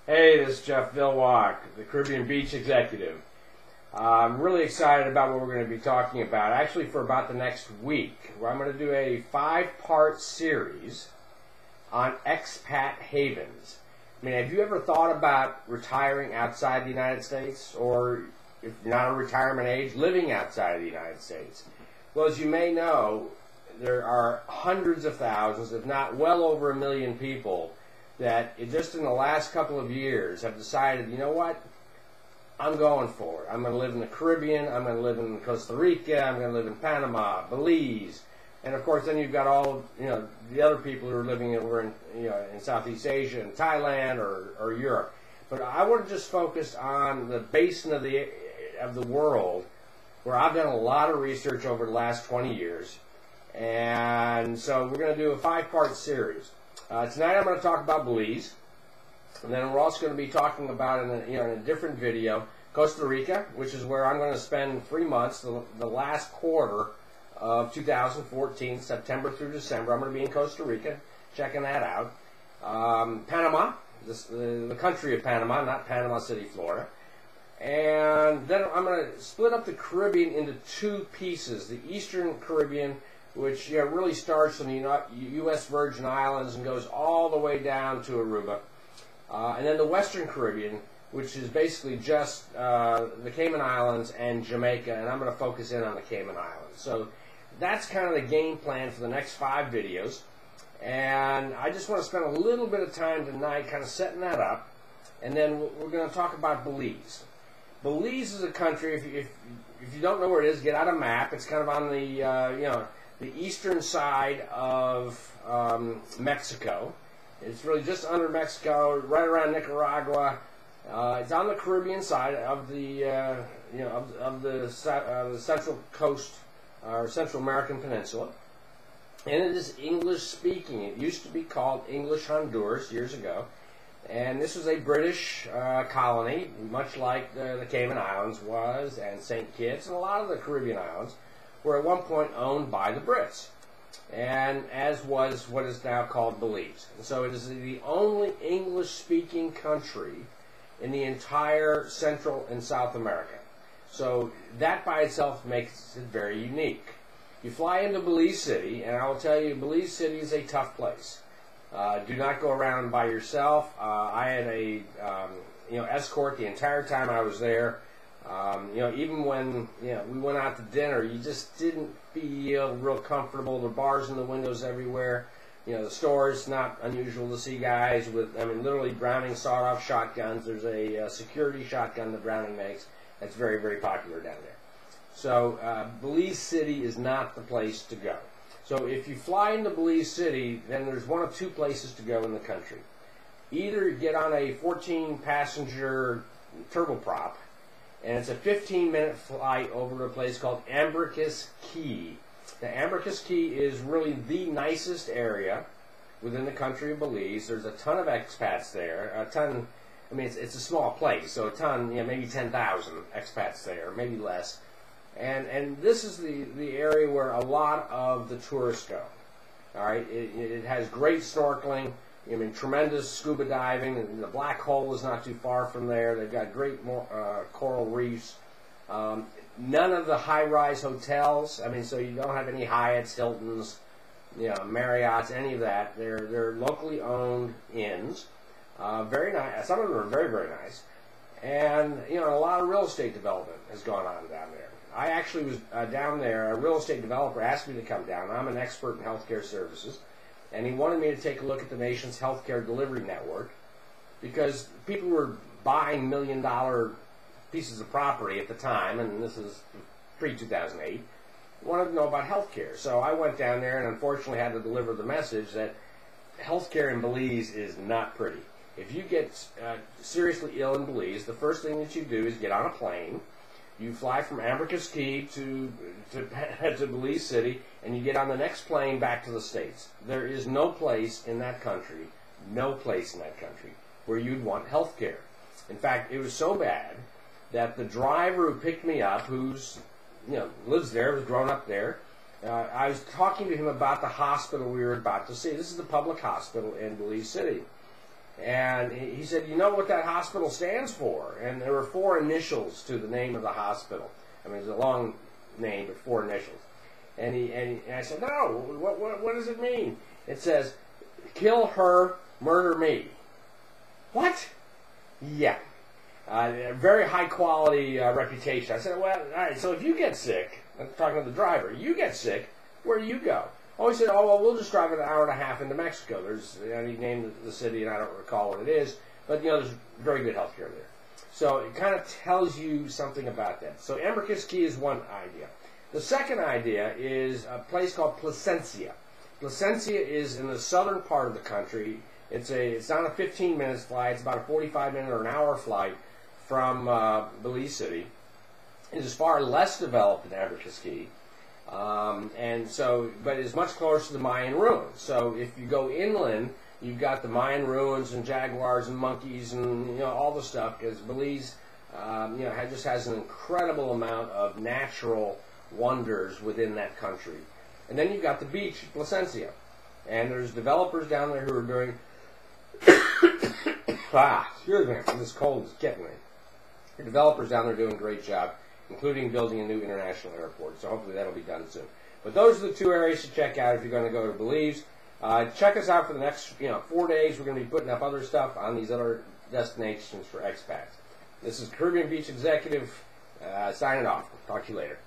Hey, this is Jeff Vilwalk, the Caribbean Beach Executive. I'm really excited about what we're going to be talking about, actually for about the next week, where I'm going to do a 5-part series on Expat Havens. I mean, have you ever thought about retiring outside the United States, or if you're not a retirement age, living outside of the United States? Well, as you may know, there are hundreds of thousands, if not well over 1 million people that just in the last couple of years have decided, you know what, I'm going for it. I'm going to live in the Caribbean, I'm going to live in Costa Rica, I'm going to live in Panama, Belize, and of course then you've got all, the other people who are living over in Southeast Asia and Thailand or Europe. But I want to just focus on the basin of the world where I've done a lot of research over the last 20 years. And so we're going to do a 5-part series. Tonight I'm going to talk about Belize, and then we're also going to be talking about in a different video Costa Rica, which is where I'm going to spend 3 months, the last quarter of 2014, September through December. I'm going to be in Costa Rica, checking that out. Panama, the country of Panama, not Panama City, Florida. And then I'm going to split up the Caribbean into 2 pieces: the Eastern Caribbean, which really starts in the U.S. Virgin Islands and goes all the way down to Aruba. And then the Western Caribbean, which is basically just the Cayman Islands and Jamaica, and I'm going to focus in on the Cayman Islands. So that's kind of the game plan for the next 5 videos. And I just want to spend a little bit of time tonight kind of setting that up, and then we're going to talk about Belize. Belize is a country, if you don't know where it is, get out a map. It's kind of on the the eastern side of Mexico. It's really just under Mexico, right around Nicaragua. It's on the Caribbean side of the the Central Coast or Central American Peninsula, and it is English speaking. It used to be called English Honduras years ago, and this was a British colony, much like the Cayman Islands was, and St. Kitts, and a lot of the Caribbean islands were at one point owned by the Brits, and as was what is now called Belize. And so it is the only English-speaking country in the entire Central and South America. So that by itself makes it very unique. You fly into Belize City, and I will tell you, Belize City is a tough place. Do not go around by yourself. I had a escort the entire time I was there. Even when we went out to dinner, you just didn't feel real comfortable. The bars and the windows everywhere. The stores, not unusual to see guys with, literally Browning sawed-off shotguns. There's a security shotgun that Browning makes that's very, very popular down there. So Belize City is not the place to go. So if you fly into Belize City, then there's one of 2 places to go in the country. Either you get on a 14-passenger turboprop, and it's a 15-minute flight over to a place called Ambergris Caye. The Ambergris Caye is really the nicest area within the country of Belize. There's a ton of expats there. A ton, it's a small place, so a ton, maybe 10,000 expats there, maybe less. And this is the area where a lot of the tourists go. All right, it has great snorkeling. Tremendous scuba diving, and the Black Hole is not too far from there. They've got great coral reefs. None of the high-rise hotels. So you don't have any Hyatts, Hiltons, Marriotts, any of that. They're locally owned inns. Very nice. Some of them are very, very nice. And a lot of real estate development has gone on down there. I actually was down there. A real estate developer asked me to come down. I'm an expert in healthcare services. And he wanted me to take a look at the nation's healthcare delivery network, because people were buying $1 million pieces of property at the time, and this is pre-2008, wanted to know about healthcare. So I went down there and unfortunately had to deliver the message that healthcare in Belize is not pretty. If you get seriously ill in Belize, the first thing that you do is get on a plane. You fly from Ambergris Caye to Belize City, and you get on the next plane back to the States. There is no place in that country, where you'd want health care. In fact, it was so bad that the driver who picked me up, who's lives there, was grown up there, I was talking to him about the hospital we were about to see. This is the public hospital in Belize City. And he said, you know what that hospital stands for? And there were 4 initials to the name of the hospital. I mean, it's a long name, but 4 initials. And I said, no, what does it mean? It says, kill her, murder me. What? Yeah. Very high quality reputation. I said, well, all right, so if you get sick, I'm talking to the driver, you get sick, where do you go? Oh, he said, oh, well, we'll just drive an hour and a half into Mexico. He named the city, and I don't recall what it is, but, there's very good health care there. So it kind of tells you something about that. So Ambergris Caye is one idea. The second idea is a place called Placencia. Placencia is in the southern part of the country. It's not a 15-minute flight. It's about a 45-minute or an hour flight from Belize City. It is far less developed than Ambergris Caye. But it's much closer to the Mayan ruins. So if you go inland, you've got the Mayan ruins and jaguars and monkeys and all the stuff, because Belize just has an incredible amount of natural wonders within that country. And then you've got the beach, Placencia, and there's developers down there who are doing excuse me, this cold is getting me. The developers down there are doing a great job, including building a new international airport. So hopefully that'll be done soon. But those are the 2 areas to check out if you're going to go to Belize. Check us out for the next 4 days. We're going to be putting up other stuff on these other destinations for expats. This is Caribbean Beach Executive signing off. Talk to you later.